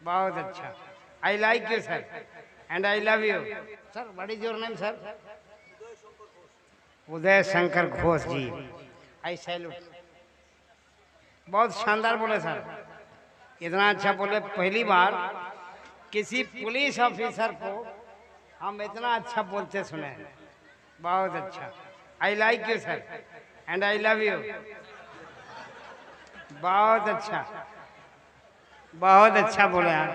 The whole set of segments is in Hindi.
बहुत अच्छा। I like you sir and I love you sir. What is your name sir? Uday Shankar Ghosh ji. I salute. बहुत शानदार बोले सर, इतना अच्छा बोले। पहली बार किसी पुलिस ऑफिसर को हम इतना अच्छा बोलते सुने हैं। बहुत अच्छा। I like you sir and I love you. बहुत अच्छा, बहुत अच्छा बोले आप।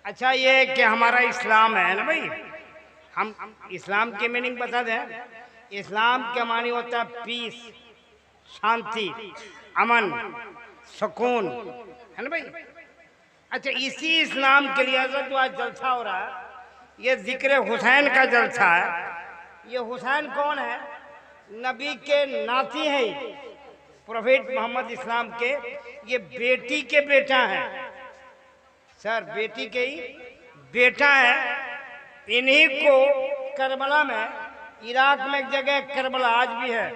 अच्छा, ये कि हमारा इस्लाम है ना भाई, हम इस्लाम के मीनिंग बता दें। इस्लाम के मानी होता है पीस, शांति, अमन, सुकून, है ना भाई। अच्छा, इसी इस्लाम के लिए जो आज जलसा हो रहा है, ये जिक्र हुसैन का जलसा है। ये हुसैन कौन है? नबी के नाती हैं, प्रोफेट मोहम्मद इस्लाम के ये बेटी के बेटा हैं सर, बेटी के ही बेटा है। इन्हीं को करबला में, इराक में एक जगह करबला आज भी है,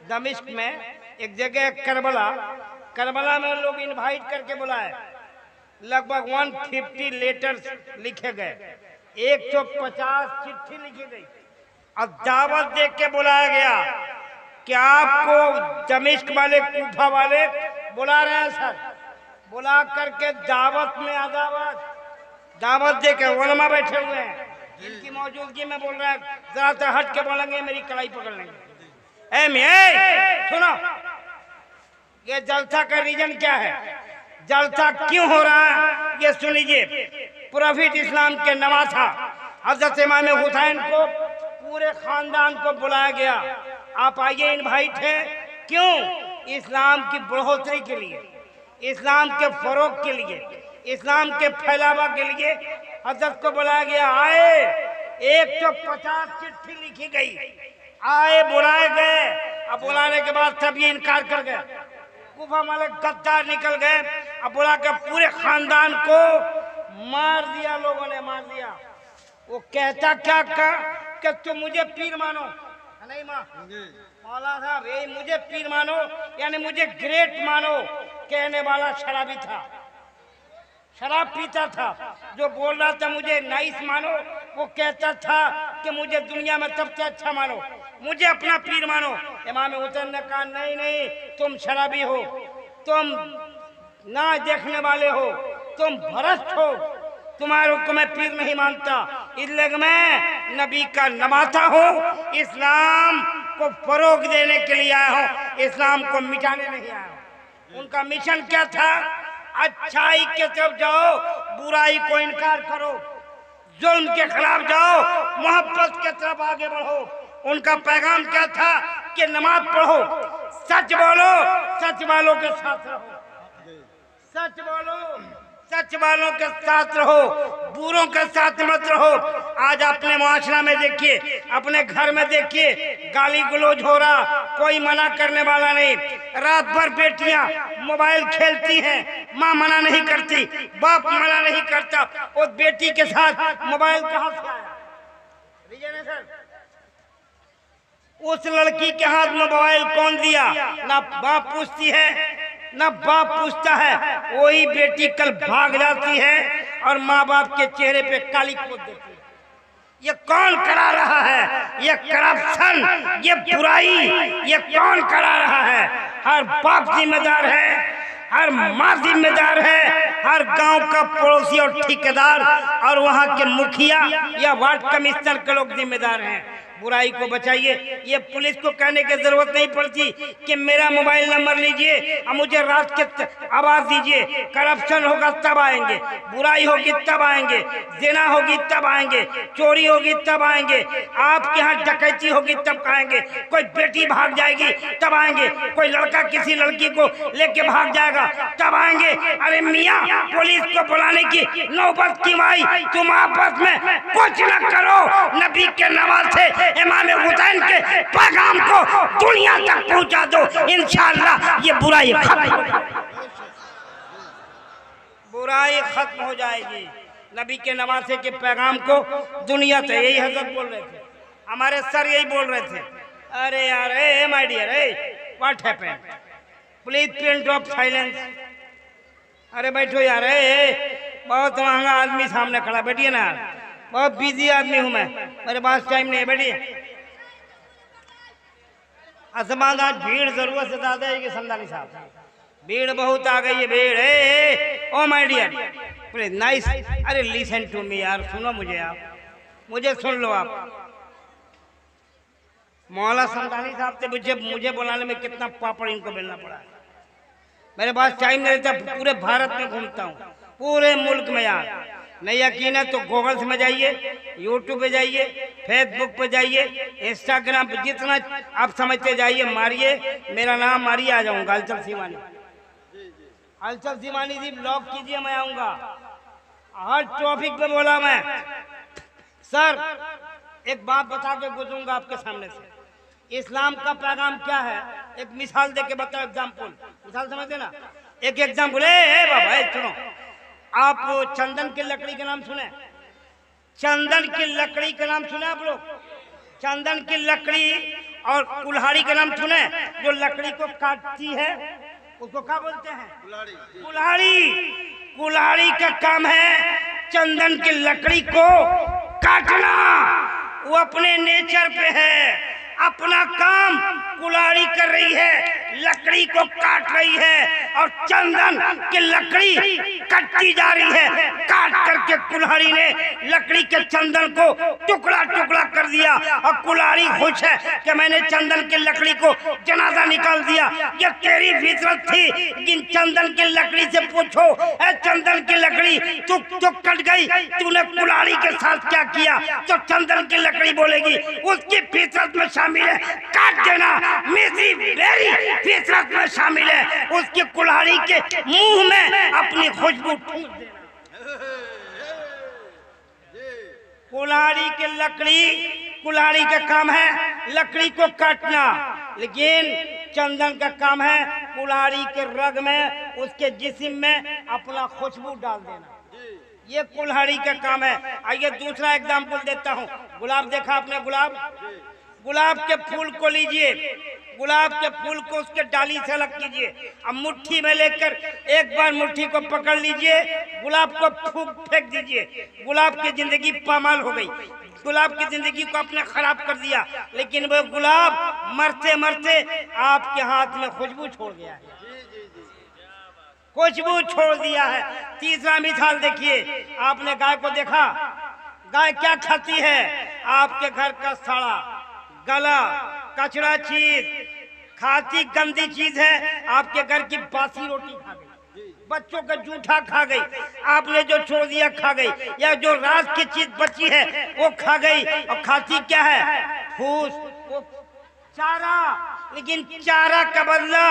दमिश्क में एक जगह करबला, करबला में लोग इनवाइट करके बुलाए। लगभग 150 लेटर्स लिखे गए, 150 चिट्ठी लिखी गई और दावत देख के बुलाया गया कि आपको दमिश्क वाले, कूफा वाले बुला रहे हैं सर। बुला करके दावत में दावत दे के उलमा बैठे हुए हैं, इनकी मौजूदगी में बोल रहा है। जरा से हट के बोलेंगे मेरी कलाई पकड़ लेंगे। सुनो, ये जलसा का रीजन क्या है, जलसा क्यों हो रहा है, ये सुन लीजिए। प्रोफेट इस्लाम के नवासा हजरत इमाम हुसैन को पूरे खानदान को बुलाया गया। आप आइए, इनवाइट है। क्यों? इस्लाम की बढ़ोतरी के लिए, इस्लाम के फरोग के लिए, इस्लाम के फैलावा के लिए हजरत को बुलाया गया। आए, 150 चिट्ठी लिखी गई, आए, बुलाए गए। अब बुलाने के बाद सब ये इनकार कर गए। कूफा वाले गद्दार निकल गए। अब बुला के पूरे खानदान को मार दिया, लोगों ने मार दिया। वो कहता क्या कि तुम मुझे पीर मानो, नहीं माँ मौला साहब, ये मुझे पीर मानो यानी मुझे ग्रेट मानो। कहने वाला शराबी था, शराब पीता था। जो बोल रहा था मुझे नाइस मानो, वो कहता था कि मुझे दुनिया में सबसे अच्छा मानो, मुझे अपना पीर मानो। इमाम हुसैन ने कहा नहीं नहीं, तुम शराबी हो, तुम ना देखने वाले हो, तुम भ्रष्ट हो, तुम्हारे को मैं पीर नहीं मानता। इसलिए मैं नबी का नवासा हूँ, इस्लाम को फरोग देने के लिए आया हूँ, इस्लाम को मिटाने नहीं आया हूँ। उनका मिशन क्या था? अच्छाई के तरफ जाओ, बुराई को इनकार करो, जुल्म के खिलाफ जाओ, मोहब्बत के तरफ आगे बढ़ो। उनका पैगाम क्या था कि नमाज पढ़ो, सच बोलो, सच वालों के साथ रहो, सच बोलो, सच वालों के साथ रहो, बुरों के साथ मत रहो। आज अपने मुआशरा में देखिए, अपने घर में देखिए, गाली गलौज हो रहा, कोई मना करने वाला नहीं। रात भर बेटियां मोबाइल खेलती हैं, माँ मना नहीं करती, बाप मना नहीं करता, और बेटी के साथ मोबाइल कहाँ से आया? रीजन है सर, उस लड़की के हाथ में मोबाइल कौन दिया? ना बाप पूछती है, ना बाप पूछता है। वही बेटी कल भाग जाती है और माँ बाप के चेहरे पे काली पोत देती है। ये कौन करा रहा है? ये करप्शन, ये बुराई, ये कौन करा रहा है? हर बाप जिम्मेदार है, हर माँ जिम्मेदार है, हर गांव का पड़ोसी और ठेकेदार और वहाँ के मुखिया या वार्ड कमिश्नर के लोग जिम्मेदार हैं। बुराई को बचाइए। ये पुलिस को कहने की जरूरत नहीं पड़ती कि मेरा मोबाइल नंबर लीजिए और मुझे रात के आवाज दीजिए। करप्शन होगा तब आएंगे, बुराई होगी तब आएंगे, ज़िना होगी तब आएंगे, चोरी होगी तब आएंगे, आपके यहाँ डकैती होगी तब आएंगे, कोई बेटी भाग जाएगी तब आएंगे, कोई लड़का किसी लड़की को लेके भाग जाएगा तब आएंगे। अरे मियाँ, पुलिस को बुलाने की नौबत क्यों आई? तुम आपस में कुछ न करो, नबी के नवासे इमाम हुसैन के पैगाम को दुनिया तक पहुंचा दो, इंशाअल्लाह ये बुराई खत्म हो जाएगी। नबी के नवासे के पैगाम को दुनिया से, यही हजरत बोल रहे थे, हमारे सर यही बोल रहे थे। अरे यार, ए my dear, what happened, please print of silence. अरे बैठो यार, बहुत महंगा आदमी सामने खड़ा, बैठिए ना, बहुत बिजी आदमी हूँ मैं, मेरे पास टाइम नहीं है, बैठिए। असमान आज भीड़ जरूरत से ज्यादा है कि समझानी साहब, भीड़ बहुत आ गई है, भीड़। Oh my dear please nice, अरे लिसन टू मी यार, सुनो मुझे, आप मुझे सुन लो आप। मौला समदानी साहब से मुझे बुलाने में कितना पापड़ इनको बेलना पड़ा है। मेरे पास टाइम नहीं रहता, पूरे भारत में घूमता हूँ, पूरे मुल्क में यार। नहीं यकीन है तो गूगल में जाइए, यूट्यूब पे जाइए, फेसबुक पे जाइए, इंस्टाग्राम पे, जितना आप समझते जाइए, मारिए, मेरा नाम मारिए, आ जाऊंगा। हलचल सीमानी, हलचल सीमानी जी ब्लॉग कीजिए, मैं आऊंगा। हर टॉपिक पे बोला मैं। सर एक बात बता के गुजरूंगा आपके सामने से, इस्लाम का पैगाम क्या है, एक मिसाल दे के बताओ, एग्जाम्पल, मिसाल समझते ना, एक एग्जाम्पल। बाबा सुनो, आप चंदन की लकड़ी का नाम सुने? चंदन की लकड़ी का नाम सुने आप लोग? चंदन की लकड़ी और कुल्हाड़ी का नाम सुने? जो लकड़ी को काटती है उसको क्या बोलते हैं? कुल्हाड़ी। कुल्हाड़ी का काम है चंदन की लकड़ी को काटना, वो अपने नेचर पे है, अपना काम कुल्हाड़ी कर रही है, लकड़ी को काट रही है, और चंदन की लकड़ी कटती जा रही है। काट करके कुल्हाड़ी ने लकड़ी के चंदन को टुकड़ा टुकड़ा कर दिया, और कुल्हाड़ी खुश है कि मैंने चंदन की लकड़ी को जनाजा निकाल दिया। ये तेरी फितरत थी, इन चंदन की लकड़ी से पूछो, ऐ चंदन की लकड़ी तू कट गई, तूने कुल्हाड़ी के साथ क्या किया? तो चंदन की लकड़ी बोलेगी उसकी फितरत में शामिल है काट देना, मेरी फितरत में शामिल है उसकी कुल्हाड़ी के मुंह में अपनी खुशबू फूंक देना। कुल्हाड़ी की लकड़ी, कुल्हाड़ी का काम है लकड़ी को काटना, लेकिन चंदन का काम है कुल्हाड़ी के रग में, उसके जिस्म में अपना खुशबू डाल देना। ये कुल्हाड़ी का काम है। आइए दूसरा एग्जाम्पल देता हूँ। गुलाब देखा आपने? गुलाब, गुलाब के फूल को लीजिए, गुलाब के फूल को उसके डाली से अलग कीजिए, अब मुट्ठी में लेकर एक बार मुट्ठी को पकड़ लीजिए, गुलाब को फेंक दीजिए, गुलाब की जिंदगी पामाल हो गई, गुलाब की जिंदगी को आपने खराब कर दिया, लेकिन वो गुलाब मरते मरते आपके हाथ में खुशबू छोड़ गया है, खुशबू छोड़ दिया है। तीसरा मिसाल देखिए, आपने गाय को देखा? गाय क्या खाती है? आपके घर का सड़ा गला कचरा चीज खाती, गंदी चीज है, आपके घर की बासी रोटी खा गई, बच्चों का जूठा खा गई, आपने जो छोड़ दिया खा गई, या जो रात की चीज बची है वो खा गई। और खाती क्या है? फूस, चारा, लेकिन चारा का बदला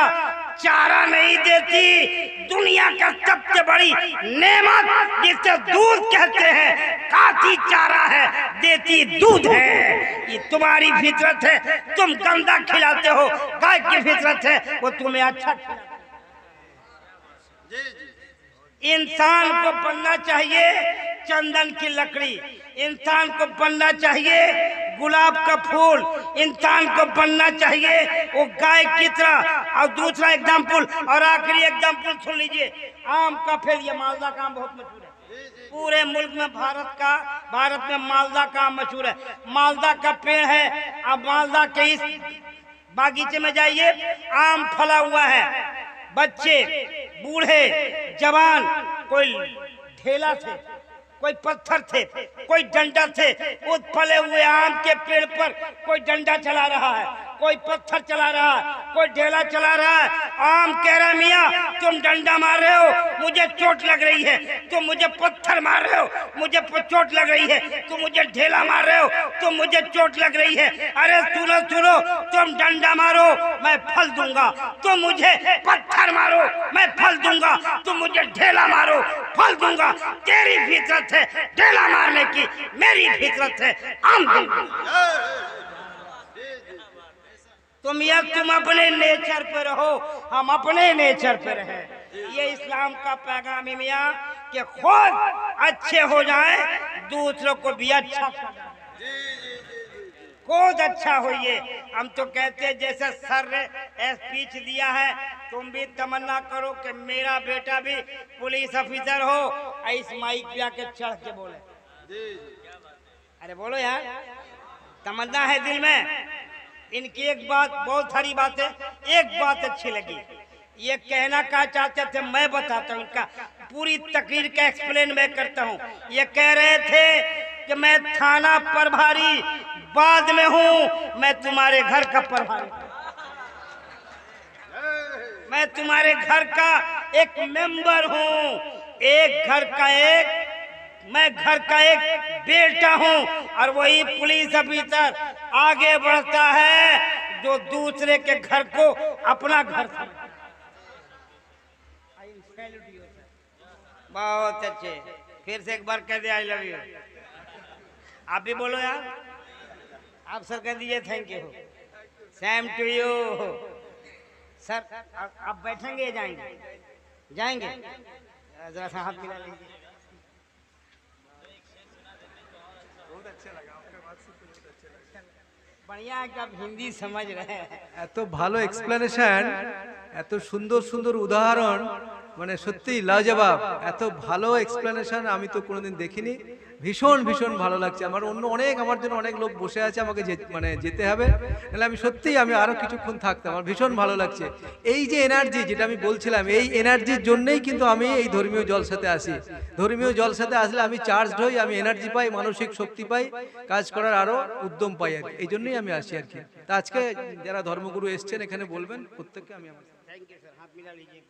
चारा नहीं देती दुनिया का सबसे बड़ी नेमत जिसे दूध कहते हैं, खाती चारा है, देती दूध है। ये तुम्हारी फितरत है, तुम गंदा खिलाते हो, गाय की फितरत है वो तुम्हें अच्छा खिलाते। इंसान को बनना चाहिए चंदन की लकड़ी, इंसान को बनना चाहिए गुलाब का फूल, इंसान को बनना चाहिए वो गाय की तरह। और दूसरा एग्जाम्पल और आखिरी एग्जाम्पल सुन लीजिए, आम का पेड़, ये मालदा का आम बहुत मशहूर है पूरे मुल्क में, भारत में मालदा का आम मशहूर है। मालदा का पेड़ है, अब मालदा के इस बागीचे में जाइए, आम फला हुआ है, बच्चे बूढ़े जवान, कोई ढेला थे, कोई पत्थर थे, कोई डंडा थे, उस फले हुए आम के पेड़ पर कोई डंडा चला रहा है, कोई पत्थर चला रहा है, कोई ढेला चला रहा है। आम कह रहा मियाँ तुम डंडा मार रहे हो, मुझे चोट लग रही है, तुम मुझे पत्थर मार रहे हो, मुझे चोट लग रही है, तुम मुझे ढेला मार रहे हो, तुम मुझे चोट लग रही है। अरे सुनो सुनो, तुम डंडा मारो मैं फल दूंगा, तुम मुझे पत्थर मारो मैं फल दूंगा, तुम मुझे ढेला मारो फल दूंगा। तेरी फितरत है ढेला मारने की, मेरी फितरत है आम दूंगा। तुम अपने नेचर पे रहो, हम अपने नेचर पे रहे। ये इस्लाम का पैगाम है मियाँ कि खुद अच्छे हो जाए, दूसरों को भी अच्छा कर, बहुत अच्छा हो ये। हम तो कहते हैं जैसे सर ने स्पीच दिया है, तुम भी तमन्ना करो कि मेरा बेटा भी पुलिस ऑफिसर हो। इस माइक पे आके चढ़ के बोले, अरे बोलो यार, तमन्ना है दिल में। इनकी एक बात, बहुत सारी बातें, एक बात अच्छी लगी। ये कहना क्या चाहते थे मैं बताता हूँ, इनका पूरी तकरीर का एक्सप्लेन मैं करता हूँ। ये कह रहे थे कि मैं थाना प्रभारी बाद में हूँ, मैं तुम्हारे घर का प्रभारी, मैं तुम्हारे घर का एक मेंबर हूँ, एक घर का एक, मैं घर का एक बेटा हूँ। और वही पुलिस ऑफिसर आगे बढ़ता है जो दूसरे के घर को अपना घर समझता। बहुत अच्छे, फिर से एक बार कह दे आई लव यू। आप भी बोलो यार, आप सर कह दीजिए thank you, same to you. Sir आप बैठेंगे या जाएंगे? जाएंगे, जरा सा हाथ मिला लीजिए। बहुत अच्छा लगा आपका बात सुन के, बहुत अच्छा लगा। बढ़िया है कि आप हिंदी समझ रहे हैं। এত ভালো এক্সপ্লেনেশন, এত সুন্দর সুন্দর উদাহরণ, মানে সত্যি লাজবাব। এত ভালো এক্সপ্লেনেশন আমি তো কোনোদিন দেখিনি। ভীষণ ভীষণ ভালো লাগছে আমার। অন্য অনেক, আমার জন্য অনেক লোক বসে আছে, আমাকে মানে যেতে হবে, নাহলে আমি সত্যিই আমি আরও কিছুক্ষণ থাকতাম। আমার ভীষণ ভালো লাগছে এই যে এনার্জি, যেটা আমি বলছিলাম, এই এনার্জির জন্যই কিন্তু আমি এই ধর্মীয় জলসাতে আসি। ধর্মীয় জলসাতে আসলে আমি চার্জড হই, আমি এনার্জি পাই, মানসিক শক্তি পাই, কাজ করার আরও উদ্যম পাই আর কি। এই জন্যই আমি আসি আর কি। তা আজকে যারা ধর্মগুরু এসছেন এখানে বলবেন, প্রত্যেককে আমি আমার थैंक यू सर। हाथ मिला लीजिए,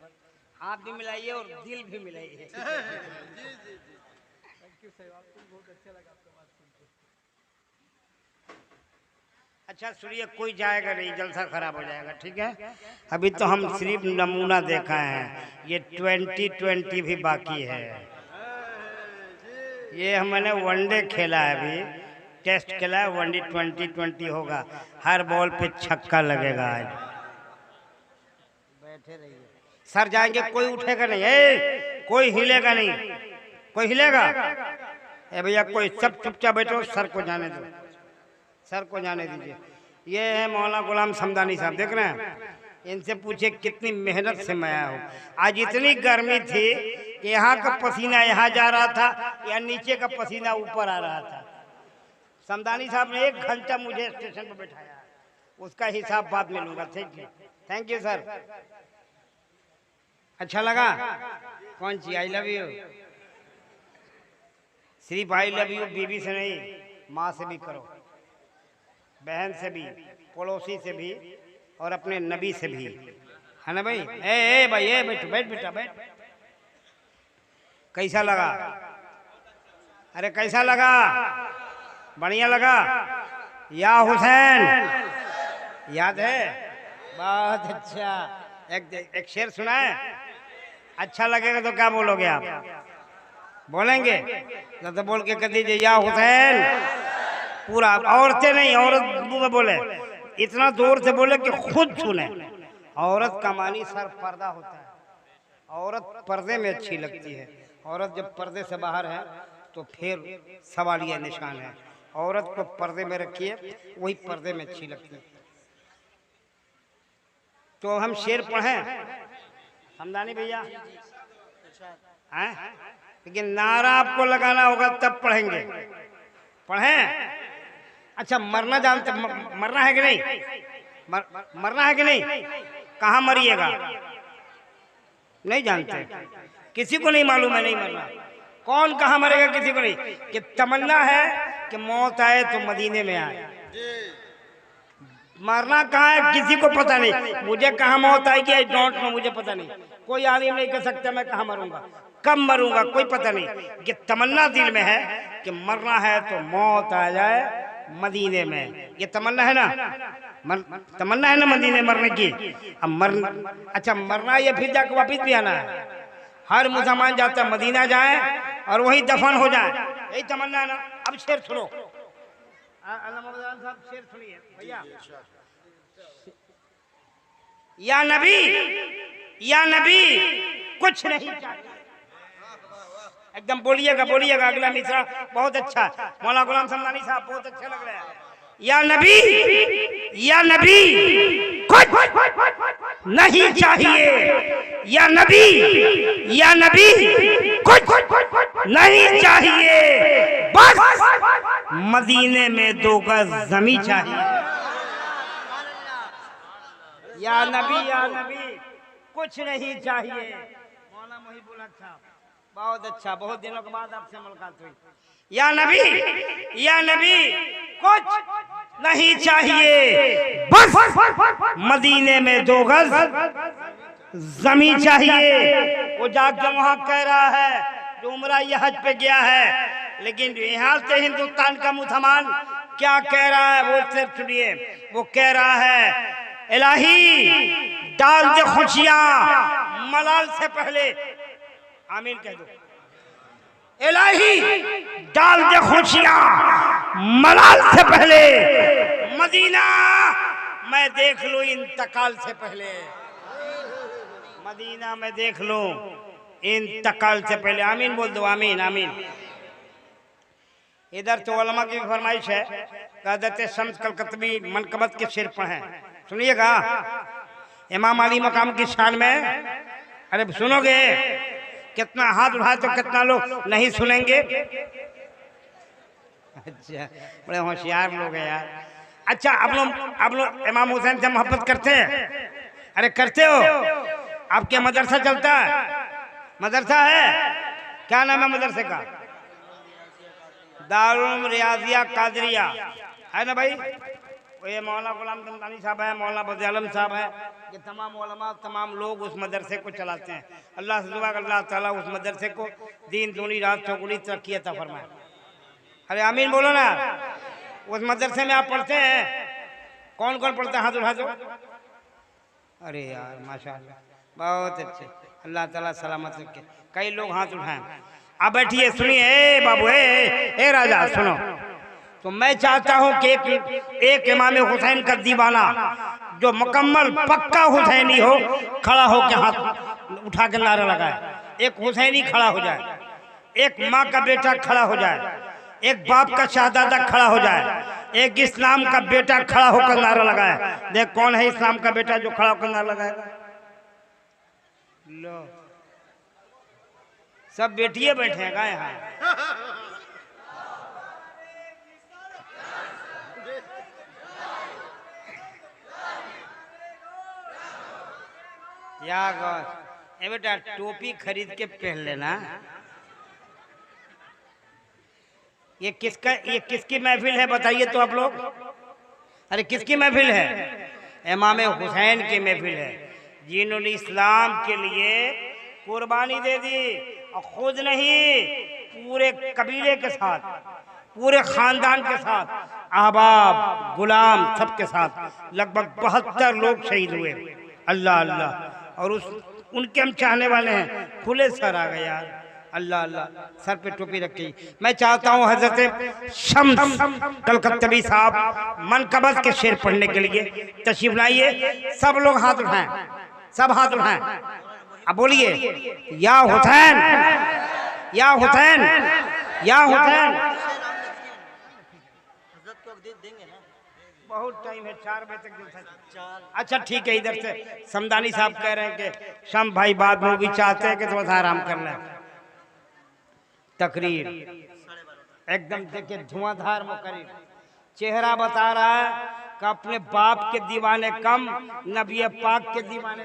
हाथ भी मिलाइए और दिल भी मिलाइए। जी जी जी, थैंक यू सर, आपको बहुत अच्छा लगा आपका बात सुन के। अच्छा सुनिए, कोई जाएगा नहीं, जलसा खराब हो जाएगा, ठीक है? अभी तो हम सिर्फ नमूना देखा है, ये 2020 भी बाकी है। ये हमने वनडे खेला है, अभी टेस्ट खेला है, वनडे 2020 होगा, हर बॉल पे छक्का लगेगा आज। बैठे रहिए, सर जाएंगे, कोई उठेगा नहीं, कोई हिलेगा नहीं, कोई हिलेगा? ए भैया कोई, सब चुपचाप बैठो, सर को जाने दो, सर को जाने दीजिए। ये है मौलाना गुलाम समदानी साहब, देख रहे हैं? इनसे पूछे कितनी मेहनत से मैं आया हूँ। आज इतनी गर्मी थी कि यहाँ का पसीना यहाँ जा रहा था या नीचे का पसीना ऊपर आ रहा था। समदानी साहब ने 1 घंटा मुझे स्टेशन पर बैठाया, उसका हिसाब बाद में लूंगा। Thank you sir. अच्छा लगा? कौन सी आई लव यू? सिर्फ आई लव यू बीवी से नहीं, माँ से भी करो, बहन से भी, पड़ोसी से भी, और अपने नबी से भी, है ना भाई? ए भाई, ए बैठ बैठ बेटा बैठ। कैसा लगा? अरे कैसा लगा? बढ़िया लगा? या हुसैन याद है? बहुत अच्छा। एक शेर सुना है, अच्छा लगेगा तो क्या बोलोगे आप? बोलेंगे तो बोल के कह दीजिए, या हुसैन। पूरा, औरतें नहीं, औरत मुंह में बोले, इतना जोर से बोले कि खुद सुने। औरत का मानी सर पर्दा होता है, औरत पर्दे में अच्छी लगती है। औरत जब पर्दे से बाहर है तो फिर सवालिया निशान है। औरत को पर्दे में रखिए, वही पर्दे में अच्छी लगती है। तो हम शेर पढ़ें समदानी भैया? हैं? लेकिन नारा आपको लगाना होगा तब पढ़ेंगे। पढ़ें? अच्छा, मरना जानते, मरना है कि नहीं? मरना है कि नहीं? कहाँ मरिएगा? नहीं जानते, किसी को नहीं मालूम है, नहीं मरना। कौन कहाँ मरेगा किसी को नहीं। कि तमन्ना है कि मौत आए तो मदीने में आए। मरना कहाँ है किसी को पता नहीं। मुझे कहाँ मौत आएगी आई डोंट नो, मुझे पता नहीं। कोई आलिम नहीं कह सकता मैं कहाँ मरूंगा, कब मरूंगा, कोई पता नहीं। कि तमन्ना दिल में है कि मरना है तो मौत आ जाए मदीने में। ये तमन्ना है ना? तमन्ना है ना मदीने मरने की। अब अच्छा मरना ये फिर जाकर वापिस भी आना है। हर मुसलमान जाता है मदीना जाए और वही दफन हो जाए, यही तमन्ना है ना? अब शेर सुनो, साहब शेर सुनिए भैया। या नबी, या नबी कुछ नहीं चाहिए। एकदम बोलिएगा बोलिएगा। अगला मिसरा बहुत अच्छा, मौलाना गुलाम समदानी साहब बहुत अच्छे लग रहे हैं। या नबी कुछ नहीं चाहिए, या नबी कुछ नहीं चाहिए, बस मदीने में 2 गज जमी चाहिए। या नबी कुछ नहीं चाहिए। मौलाना मुहिबुल हक साहब, बहुत अच्छा, बहुत दिनों के बाद आपसे मुलाकात हुई। या नबी कुछ नहीं चाहिए, बस मदीने में 2 गज जमी चाहिए। वो जाके वहां कह रहा है जो उम्रा ये हज पे गया है, लेकिन यहाँ से हिंदुस्तान का मुसलमान क्या कह रहा है वो सिर्फ सुनिए। वो कह रहा है इलाही डाल दे खुशियां मलाल से पहले, आमीन कह दो। इलाही डाल दे खुशियां मलाल से पहले, मदीना मैं देख लूं इंतकाल से पहले, मदीना मैं देख लूं इंतकाल से पहले। आमीन बोल दो, आमीन आमीन। इधर तो उलमा की फरमाइश है, हज़रत शम्स कलकत्वी मनकबत के सिर पर है, सुनिएगा। इमाम अली मकाम की शान में, अरे सुनोगे कितना हाथ उठाए तो कितना लोग नहीं सुनेंगे। अच्छा, बड़े होशियार लोग हैं यार। अच्छा, आप लोग इमाम हुसैन से मोहब्बत करते हैं? अरे करते हो? आपके मदरसा चलता है? मदरसा है, क्या नाम है मदरसे का? दारुल रियाजिया कादरिया है ना भाई। ये मौलाना गुलाम दमदानी साहब है, मौलाना बज़ आलम साहब है, ये तमाम उलमा तमाम लोग उस मदरसे को चलाते हैं। अल्लाह से दुआ अल्लाह ताला उस मदरसे को दिन दूनी रात चौगुनी तरक्की अता फरमाए। अरे आमीन बोलो ना। उस मदरसे में आप पढ़ते हैं? कौन कौन पढ़ते हैं? हाथ उठा दो। अरे यार माशाअल्लाह, बहुत अच्छे, अल्लाह ताला सलामत रखे। कई लोग हाथ उठाएं। आप बैठिए, सुनिए बाबू, ए राजा सुनो। तो मैं चाहता हूं कि एक इमाम हुसैन का दीवाना जो मुकम्मल पक्का हुसैनी हो, खड़ा हो के हाथ उठा के नारा लगाए। एक हुसैनी खड़ा हो जाए, एक माँ का बेटा खड़ा हो जाए, एक बाप का शहजादा खड़ा हो जाए, एक इस्लाम का बेटा खड़ा होकर नारा लगाए। देख कौन है इस्लाम का बेटा जो खड़ा होकर नारा लगाएगा? लो, सब बेटियां बैठे हैं यहाँ। या गौर, ए बेटा टोपी खरीद के पहन लेना। ये किसकी महफिल है बताइए तो आप लोग? अरे किसकी महफिल है? इमाम हुसैन की महफिल है, जिन्होंने इस्लाम के लिए कुर्बानी दे दी, और खुद नहीं पूरे कबीले के साथ, पूरे खानदान के साथ, अहबाब गुलाम सबके साथ लगभग 72 लोग शहीद हुए। अल्लाह अल्लाह। और उनके हम चाहने वाले हैं। खुले सर आ गए यार, अल्लाह अल्लाह, सर पे टोपी रखी। मैं चाहता हूँ हजरत शम्स कलकत्वी साहब मनकबत के शेर पढ़ने के लिए तशरीफ लाइए। सब लोग हाथ उठाएं, सब हाथ उठाएं। अब बोलिए या हुसैन, या हुसैन, या हुसैन। बहुत टाइम है, 4 बजे तक दिल था। अच्छा ठीक है, इधर से समदानी साहब कह रहे हैं कि शम भाई बाद में भी चाहते हैं कि थोड़ा सा आराम कर लें। तकरीर एकदम देखिए धुआंधार मुकर्रिर, चेहरा बता रहा है कि अपने बाप के दीवाने कम, नबी पाक के दीवाने।